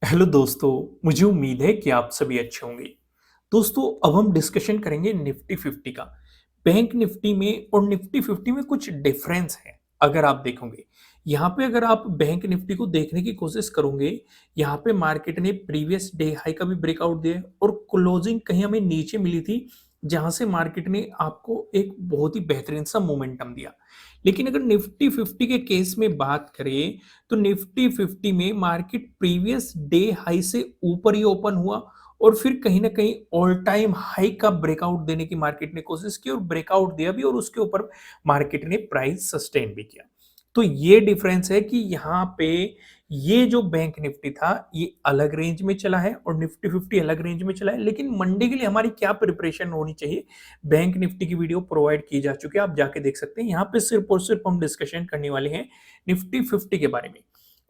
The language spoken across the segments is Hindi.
हेलो दोस्तों, मुझे उम्मीद है कि आप सभी अच्छे होंगे। दोस्तों, अब हम डिस्कशन करेंगे निफ्टी 50 का। बैंक निफ्टी में और निफ्टी 50 में कुछ डिफरेंस है। अगर आप देखोगे, यहाँ पे अगर आप बैंक निफ्टी को देखने की कोशिश करोगे, यहाँ पे मार्केट ने प्रीवियस डे हाई का भी ब्रेकआउट दिया है और क्लोजिंग कहीं हमें नीचे मिली थी, जहां से मार्केट ने आपको एक बहुत ही बेहतरीन सा मोमेंटम दिया। लेकिन अगर निफ्टी 50 के केस में बात करें, तो निफ्टी 50 में मार्केट प्रीवियस डे हाई से ऊपर ही ओपन हुआ और फिर कहीं ना कहीं ऑल टाइम हाई का ब्रेकआउट देने की मार्केट ने कोशिश की और ब्रेकआउट दिया भी और उसके ऊपर मार्केट ने प्राइस सस्टेन भी किया। तो ये डिफरेंस है कि यहाँ पे ये जो बैंक निफ्टी था ये अलग रेंज में चला है और निफ्टी 50 अलग रेंज में चला है। लेकिन मंडे के लिए हमारी क्या प्रिपरेशन होनी चाहिए, बैंक निफ्टी की वीडियो प्रोवाइड की जा चुकी है, आप जाके देख सकते हैं। यहाँ पे सिर्फ और सिर्फ हम डिस्कशन करने वाले हैं निफ्टी 50 के बारे में।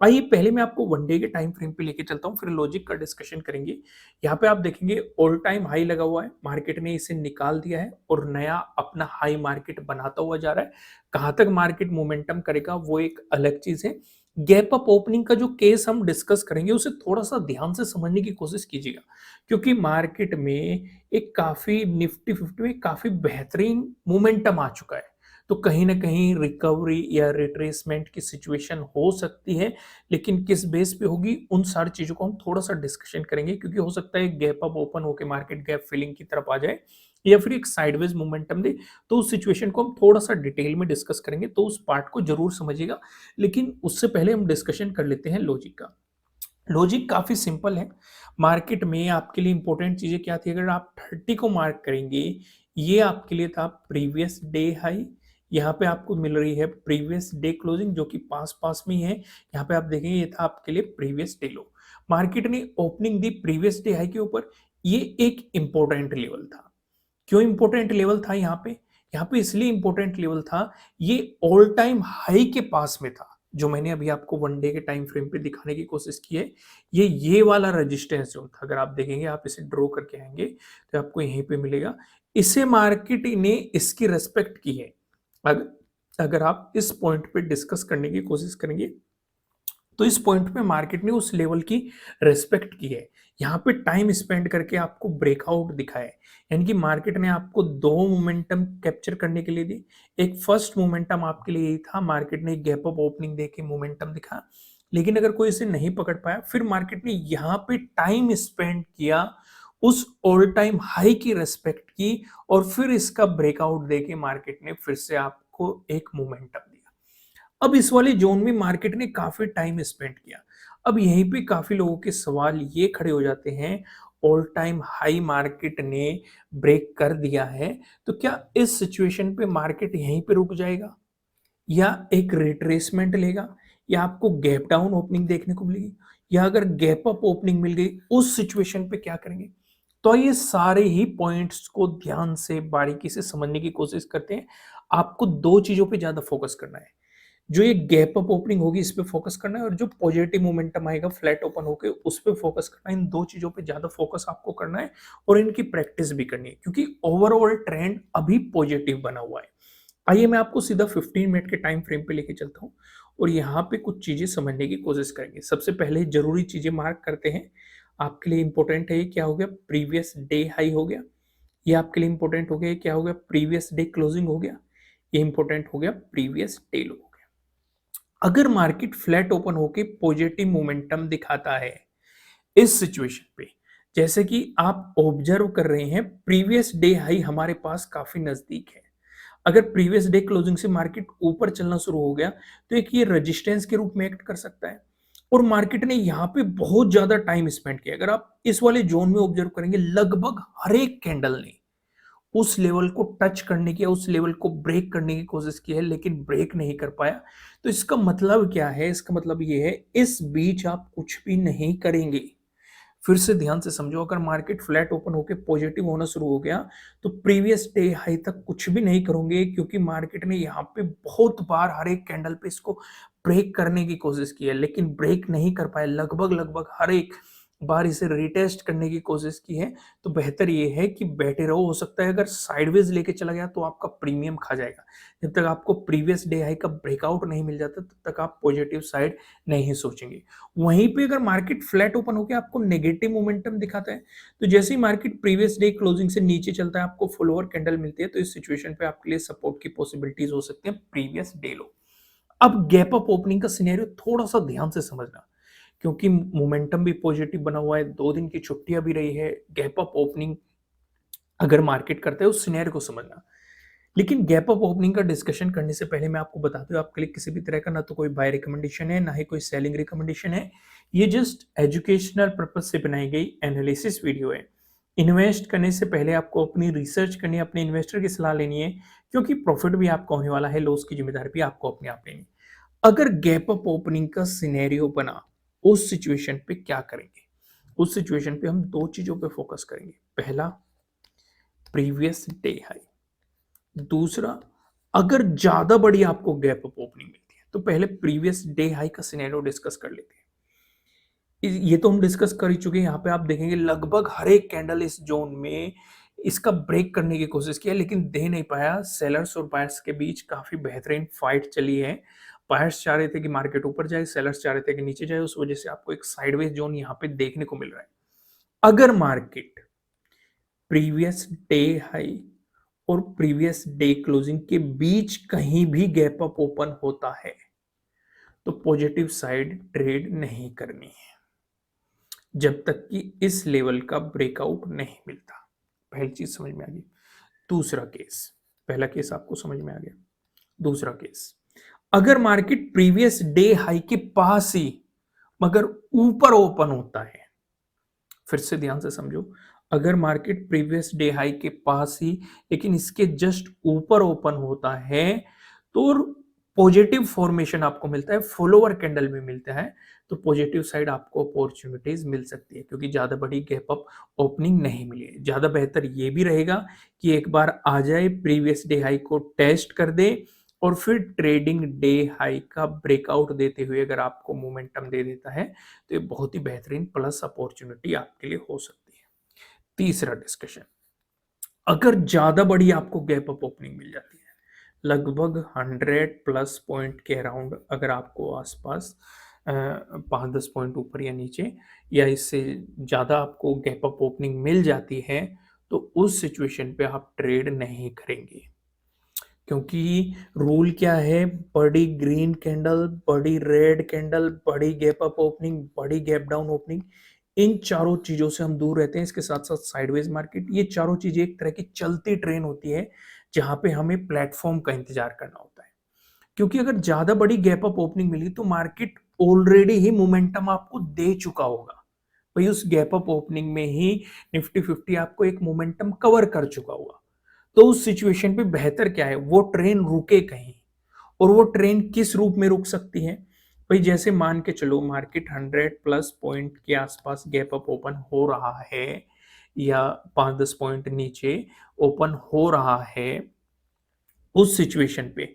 आइए पहले मैं आपको वन डे के टाइम फ्रेम पे लेके चलता हूँ, फिर लॉजिक का डिस्कशन करेंगे। यहाँ पे आप देखेंगे ऑल टाइम हाई लगा हुआ है, मार्केट ने इसे निकाल दिया है और नया अपना हाई मार्केट बनाता हुआ जा रहा है। कहाँ तक मार्केट मोमेंटम करेगा वो एक अलग चीज है। गैप अप ओपनिंग का जो केस हम डिस्कस करेंगे उसे थोड़ा सा ध्यान से समझने की कोशिश कीजिएगा, क्योंकि मार्केट में एक काफी निफ्टी 50 में काफी बेहतरीन मोमेंटम आ चुका है। तो कहीं ना कहीं रिकवरी या रिट्रेसमेंट की सिचुएशन हो सकती है, लेकिन किस बेस पे होगी उन सारी चीजों को हम थोड़ा सा डिस्कशन करेंगे, क्योंकि हो सकता है गैप अप ओपन होकर मार्केट गैप फिलिंग की तरफ आ जाए या फिर एक साइडवेज मोमेंटम दे। तो उस सिचुएशन को हम थोड़ा सा डिटेल में डिस्कस करेंगे, तो उस पार्ट को जरूर समझिएगा। लेकिन उससे पहले हम डिस्कशन कर लेते हैं लॉजिक का। लॉजिक काफी सिंपल है। मार्केट में आपके लिए इंपॉर्टेंट चीजें क्या थी, अगर आप 30 को मार्क करेंगे, ये आपके लिए था प्रीवियस डे हाई। यहाँ पे आपको मिल रही है प्रीवियस डे क्लोजिंग जो कि पास पास में ही है। यहाँ पे आप देखेंगे ये था आपके लिए प्रीवियस डे लो। मार्केट ने opening the previous day high के ऊपर। ये एक इंपॉर्टेंट लेवल था। क्यों इंपॉर्टेंट लेवल था यहाँ पे इसलिए इंपॉर्टेंट लेवल था, ये ऑल टाइम हाई के पास में था। जो मैंने अभी आपको वन डे के टाइम फ्रेम पे दिखाने की कोशिश की है, ये वाला रेजिस्टेंस जोन था। अगर आप देखेंगे, आप इसे ड्रॉ करके आएंगे तो आपको यहीं पे मिलेगा। इसे मार्केट ने इसकी रेस्पेक्ट की है। अगर अगर आप इस पॉइंट पे डिस्कस करने की कोशिश करेंगे, तो इस पॉइंट पे मार्केट ने उस लेवल की रेस्पेक्ट की है। यहाँ पे टाइम स्पेंड करके आपको ब्रेकआउट दिखा है, यानी कि मार्केट ने आपको दो मोमेंटम कैप्चर करने के लिए दी। एक फर्स्ट मोमेंटम आपके लिए यही था, मार्केट ने गैप अप ओपनिंग देके मोमेंटम दिखा। लेकिन अगर कोई इसे नहीं पकड़ पाया, फिर मार्केट ने यहाँ पे टाइम स्पेंड किया, उस ऑल टाइम हाई की रेस्पेक्ट की और फिर इसका ब्रेकआउट देके मार्केट ने फिर से आपको एक मोमेंटम दिया। अब इस वाले जोन में मार्केट ने काफी टाइम स्पेंड किया। अब यहीं पे काफी लोगों के सवाल ये खड़े हो जाते हैं, ऑल टाइम हाई मार्केट ने ब्रेक कर दिया है, तो क्या इस सिचुएशन पे मार्केट यहीं पे रुक जाएगा या एक रिट्रेसमेंट लेगा या आपको गैप डाउन ओपनिंग देखने को मिलेगी, या अगर गैप अप ओपनिंग मिल गई उस सिचुएशन पे क्या करेंगे। तो ये सारे ही पॉइंट्स को ध्यान से बारीकी से समझने की कोशिश करते हैं। आपको दो चीजों पे ज्यादा फोकस करना है, जो ये गैप अप ओपनिंग होगी इस पे फोकस करना है, और जो पॉजिटिव मोमेंटम आएगा फ्लैट ओपन होके उस पे फोकस करना है। इन दो चीजों पे ज्यादा फोकस आपको करना है और इनकी प्रैक्टिस भी करनी है, क्योंकि ओवरऑल ट्रेंड अभी पॉजिटिव बना हुआ है। आइए मैं आपको सीधा 15 मिनट के टाइम फ्रेम पे लेके चलता हूँ और यहाँ पे कुछ चीजें समझने की कोशिश करेंगे। सबसे पहले जरूरी चीजें मार्क करते हैं। आपके लिए इंपॉर्टेंट है, ये क्या हो गया, प्रीवियस डे हाई हो गया। ये आपके लिए इंपॉर्टेंट हो गया, क्या हो गया, प्रीवियस डे क्लोजिंग हो गया। ये इंपॉर्टेंट हो गया, प्रीवियस डे लो। अगर मार्केट फ्लैट ओपन होके पॉजिटिव मोमेंटम दिखाता है इस सिचुएशन पे, जैसे कि आप ऑब्जर्व कर रहे हैं, प्रीवियस डे हाई हमारे पास काफी नजदीक है। अगर प्रीवियस डे क्लोजिंग से मार्केट ऊपर चलना शुरू हो गया, तो एक ये रेजिस्टेंस के रूप में एक्ट कर सकता है। और मार्केट ने यहाँ पे बहुत ज्यादा टाइम स्पेंड किया। अगर आप इस वाले जोन में ऑब्जर्व करेंगे, लगभग हर एक कैंडल ने उस लेवल को टच करने की या उस लेवल को ब्रेक करने की कोशिश की है, लेकिन ब्रेक नहीं कर पाया। तो इसका मतलब क्या है, इसका मतलब ये है इस बीच आप कुछ भी नहीं करेंगे। फिर से ध्यान से समझो, अगर मार्केट फ्लैट ओपन होकर पॉजिटिव होना शुरू हो गया, तो प्रीवियस डे हाई तक कुछ भी नहीं करोगे, क्योंकि मार्केट ने यहाँ पे बहुत बार हर एक कैंडल पे इसको ब्रेक करने की कोशिश की है, लेकिन ब्रेक नहीं कर पाए। लगभग लगभग हर एक बार इसे रीटेस्ट करने की कोशिश की है, तो बेहतर ये है कि बैठे रहो। हो सकता है अगर साइडवेज़ लेके चला गया तो आपका प्रीमियम खा जाएगा। जब तक आपको प्रीवियस डे हाई का ब्रेकआउट नहीं मिल जाता तब तक आप पॉजिटिव साइड नहीं सोचेंगे। वहीं पे अगर मार्केट फ्लैट ओपन होके आपको नेगेटिव मोमेंटम दिखाता है, तो जैसे ही मार्केट प्रीवियस डे क्लोजिंग से नीचे चलता है, आपको फॉलोअर कैंडल मिलती है, तो इस सिचुएशन पे आपके लिए सपोर्ट की पॉसिबिलिटीज़ हो सकती हैं प्रीवियस डे लो। अब गैप अप ओपनिंग का सिनेरियो थोड़ा-सा ध्यान से समझना, क्योंकि मोमेंटम भी पॉजिटिव बना हुआ है, 2 दिन की छुट्टियाँ भी रही है, गैप अप ओपनिंग अगर मार्केट करता है उस सिनेरियो को समझना। लेकिन गैप अप ओपनिंग का डिस्कशन करने से पहले मैं आपको बता दूं, आपके लिए किसी भी तरह का ना तो कोई बाय रिकमेंडेशन है, ना ही कोई सेलिंग रिकमेंडेशन है। ये जस्ट एजुकेशनल पर्पज से बनाई गई एनालिसिस वीडियो है। इन्वेस्ट करने से पहले आपको अपनी रिसर्च करनी है, अपने इन्वेस्टर की सलाह लेनी है, क्योंकि प्रॉफिट भी आपका होने वाला है, लॉस की जिम्मेदारी भी आपको अपने आप लेनी है। अगर गैप अप ओपनिंग का सिनेरियो बना, उस सिचुएशन पे क्या करेंगे? उस सिचुएशन पे हम दो चीजों पे फोकस करेंगे। पहला, प्रीवियस डे हाई। दूसरा, अगर ज्यादा बड़ी आपको गैप अप ओपनिंग मिलती है तो पहले प्रीवियस डे हाई का सिनेरियो डिस्कस कर लेते हैं। ये तो हम डिस्कस कर ही चुके हैं। यहाँ पे आप देखेंगे लगभग हर एक कैंडल इस जोन में इसका ब्रेक करने की कोशिश किया, लेकिन दे नहीं पाया। सेलर्स और बायर्स के बीच काफी बेहतरीन फाइट चली है। बायर्स चाह रहे थे कि मार्केट ऊपर जाए, सेलर्स चाह रहे थे कि नीचे जाए। उस वजह से आपको एक साइडवेज जोन यहाँ पे देखने को मिल रहा है। अगर मार्केट प्रीवियस डे हाई और प्रीवियस डे क्लोजिंग के बीच कहीं भी गैप अप ओपन होता है तो पॉजिटिव साइड ट्रेड नहीं करनी है जब तक कि इस लेवल का ब्रेकआउट नहीं मिलता। पहली चीज समझ में आ गई। दूसरा केस, पहला केस आपको समझ में आ गया। दूसरा केस, अगर मार्केट प्रीवियस डे हाई के पास ही मगर ऊपर ओपन होता है, फिर से ध्यान से समझो, अगर मार्केट प्रीवियस डे हाई के पास ही लेकिन इसके जस्ट ऊपर ओपन होता है तो पॉजिटिव फॉर्मेशन आपको मिलता है, फॉलोअर कैंडल भी मिलता है, तो पॉजिटिव साइड आपको अपॉर्चुनिटीज मिल सकती है, क्योंकि ज्यादा बड़ी गैप अप ओपनिंग नहीं मिली है। ज्यादा बेहतर ये भी रहेगा कि एक बार आ जाए, प्रीवियस डे हाई को टेस्ट कर दे और फिर ट्रेडिंग डे हाई का ब्रेकआउट देते हुए अगर आपको मोमेंटम दे देता है तो ये बहुत ही बेहतरीन प्लस अपॉर्चुनिटी आपके लिए हो सकती है। तीसरा डिस्कशन, अगर ज्यादा बड़ी आपको गैप अप ओपनिंग मिल जाती है, लगभग 100 प्लस पॉइंट के अराउंड, अगर आपको आसपास 5-10 पॉइंट ऊपर या नीचे या इससे ज़्यादा आपको गैप अप ओपनिंग मिल जाती है, तो उस सिचुएशन पे आप ट्रेड नहीं करेंगे। क्योंकि रूल क्या है, बड़ी ग्रीन कैंडल, बड़ी रेड कैंडल, बड़ी गैप अप ओपनिंग, बड़ी गैप डाउन ओपनिंग, इन चारों चीजों से हम दूर रहते हैं। इसके साथ साथ साइडवेज मार्केट, ये चारों चीजें एक तरह की चलती ट्रेन होती है जहां पे हमें प्लेटफॉर्म का इंतजार करना होता है। क्योंकि अगर ज्यादा बड़ी गैप अप ओपनिंग मिली तो मार्केट ऑलरेडी ही मोमेंटम आपको दे चुका होगा। भाई उस गैप अप ओपनिंग में ही निफ्टी 50 आपको एक मोमेंटम कवर कर चुका होगा। तो उस सिचुएशन पे बेहतर क्या है, वो ट्रेन रुके कहीं। और वो ट्रेन किस रूप में रुक सकती है? भाई जैसे मान के चलो मार्केट 100 प्लस पॉइंट के आसपास गैप अप ओपन हो रहा है या 5-10 पॉइंट नीचे ओपन हो रहा है, उस सिचुएशन पे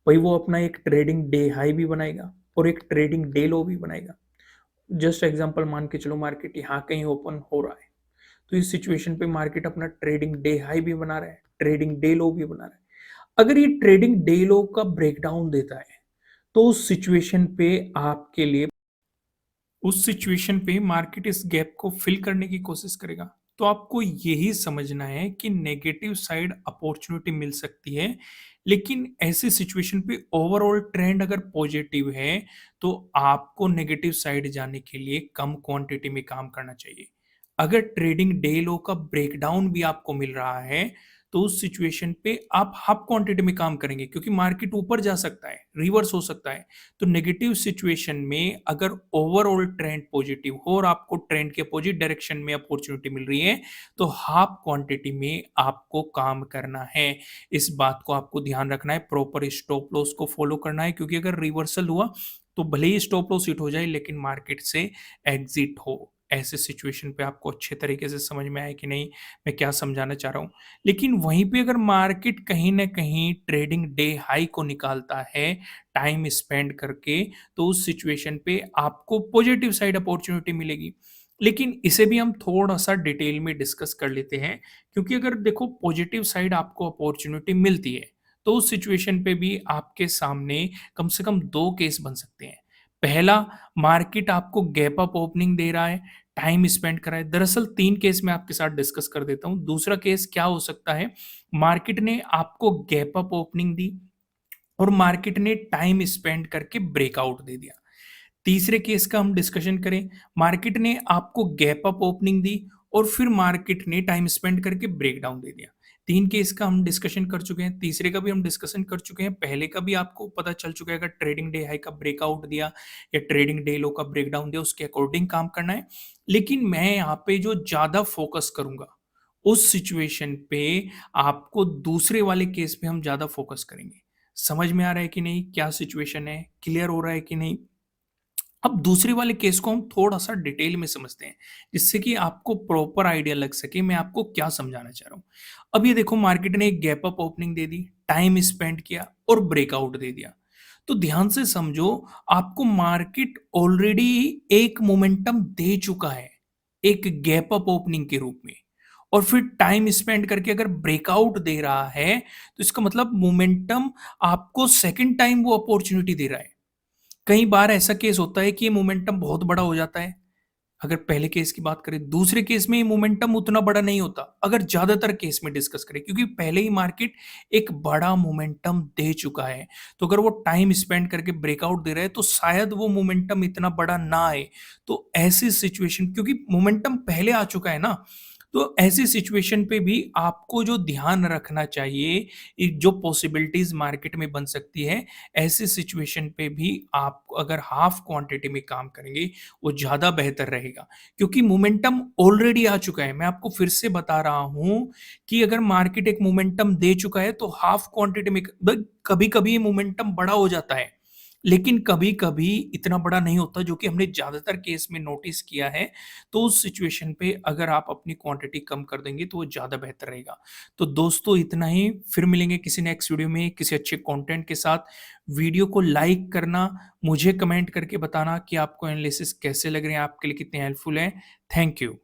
भाई वो अपना एक ट्रेडिंग डे हाई भी बनाएगा और एक ट्रेडिंग डे लो भी बनाएगा। जस्ट एग्जांपल मान के चलो मार्केट यहाँ कहीं ओपन हो रहा है, तो इस सिचुएशन पे मार्केट अपना ट्रेडिंग डे हाई भी बना रहा है, ट्रेडिंग डे लो भी बना रहा है। अगर ये ट्रेडिंग डे लो का ब्रेकडाउन देता है तो उस सिचुएशन पे मार्केट इस गैप को फिल करने की कोशिश करेगा। तो आपको यही समझना है कि नेगेटिव साइड अपॉर्चुनिटी मिल सकती है, लेकिन ऐसे सिचुएशन पे ओवरऑल ट्रेंड अगर पॉजिटिव है तो आपको नेगेटिव साइड जाने के लिए कम क्वांटिटी में काम करना चाहिए। अगर ट्रेडिंग डे लो का ब्रेकडाउन भी आपको मिल रहा है तो उस सिचुएशन पे आप हाफ क्वांटिटी में काम करेंगे, क्योंकि मार्केट ऊपर जा सकता है, रिवर्स हो सकता है। तो नेगेटिव सिचुएशन में अगर ओवरऑल ट्रेंड पॉजिटिव हो और आपको ट्रेंड के अपोजिट डायरेक्शन में अपॉर्चुनिटी मिल रही है तो हाफ क्वांटिटी में आपको काम करना है। इस बात को आपको ध्यान रखना है, प्रॉपर स्टॉप लॉस को फॉलो करना है, क्योंकि अगर रिवर्सल हुआ तो भले ही स्टॉप लॉस हिट हो जाए लेकिन मार्केट से एग्जिट हो। ऐसे सिचुएशन पे आपको अच्छे तरीके से समझ में आया कि नहीं मैं क्या समझाना चाह रहा हूँ। लेकिन वहीं पे अगर मार्केट कहीं ना कहीं ट्रेडिंग डे हाई को निकालता है टाइम स्पेंड करके, तो उस सिचुएशन पे आपको पॉजिटिव साइड अपॉर्चुनिटी मिलेगी। लेकिन इसे भी हम थोड़ा-सा डिटेल में डिस्कस कर लेते हैं, क्योंकि अगर देखो पॉजिटिव साइड आपको अपॉर्च्युनिटी मिलती है, तो उस सिचुएशन पे भी आपके सामने कम से कम 2 केस बन सकते हैं। पहला, मार्केट आपको गैप अप ओपनिंग दे रहा है, टाइम स्पेंड कर रहा है। दरअसल 3 केस मैं आपके साथ डिस्कस कर देता हूँ। दूसरा केस क्या हो सकता है, मार्केट ने आपको गैप अप ओपनिंग दी और मार्केट ने टाइम स्पेंड करके ब्रेकआउट दे दिया। तीसरे केस का हम डिस्कशन करें, मार्केट ने आपको गैप अप ओपनिंग दी और फिर मार्केट ने टाइम स्पेंड करके ब्रेकडाउन दे दिया। 3 केस का हम डिस्कशन कर चुके हैं, तीसरे का भी हम डिस्कशन कर चुके हैं, पहले का भी आपको पता चल चुका है, अगर ट्रेडिंग डे हाई का ब्रेकआउट दिया या ट्रेडिंग डे लो का ब्रेकडाउन दिया, उसके अकॉर्डिंग काम करना है। लेकिन मैं यहाँ पे जो ज़्यादा फोकस करूँगा, उस सिचुएशन पे आपको दूसरे वाले केस पे हम ज़्यादा फोकस करेंगे। समझ में आ रहा है कि नहीं? क्या सिचुएशन है? क्लियर हो रहा है कि नहीं? अब दूसरे वाले केस को हम थोड़ा-सा डिटेल में समझते हैं, जिससे कि आपको प्रॉपर आइडिया लग सके मैं आपको क्या समझाना चाह रहा हूँ। अब ये देखो मार्केट ने एक गैप अप ओपनिंग दे दी, टाइम स्पेंड किया और ब्रेकआउट दे दिया। तो ध्यान से समझो, आपको मार्केट ऑलरेडी एक मोमेंटम दे चुका है, एक गैप अप ओपनिंग के रूप में, और फिर टाइम स्पेंड करके अगर ब्रेकआउट दे रहा है, तो इसका मतलब मोमेंटम आपको सेकंड टाइम वो अपॉर्च्युनिटी दे रहा है। कई बार ऐसा केस होता है कि ये मोमेंटम बहुत बड़ा हो जाता है, अगर पहले केस की बात करें। दूसरे केस में ये मोमेंटम उतना बड़ा नहीं होता, अगर ज़्यादातर केस में डिस्कस करें, क्योंकि पहले ही मार्केट एक बड़ा मोमेंटम दे चुका है। तो अगर वो टाइम स्पेंड करके ब्रेकआउट दे रहा है, तो शायद वो मोमेंटम इतना बड़ा ना आए। तो ऐसी सिचुएशन, क्योंकि मोमेंटम पहले आ चुका है ना, तो ऐसी सिचुएशन पे भी आपको जो ध्यान रखना चाहिए, जो पॉसिबिलिटीज़ मार्केट में बन सकती है, ऐसी सिचुएशन पे भी आप अगर हाफ क्वांटिटी में काम करेंगे, वो ज़्यादा बेहतर रहेगा। क्योंकि मोमेंटम ऑलरेडी आ चुका है। मैं आपको फिर से बता रहा हूँ कि अगर मार्केट एक मोमेंटम दे चुका है, तो हाफ क्वांटिटी में कभी-कभी ये मोमेंटम बड़ा हो जाता है। लेकिन कभी-कभी इतना बड़ा नहीं होता, जो कि हमने ज़्यादातर केस में नोटिस किया है। तो उस सिचुएशन पे अगर आप अपनी क्वांटिटी कम कर देंगे, तो वो ज़्यादा बेहतर रहेगा। तो दोस्तों इतना ही, फिर मिलेंगे किसी नेक्स्ट वीडियो में किसी अच्छे कंटेंट के साथ। वीडियो को लाइक करना, मुझे कमेंट करके बताना कि आपको एनालिसिस कैसे लग रहे हैं, आपके लिए कितने हेल्पफुल हैं। Thank you.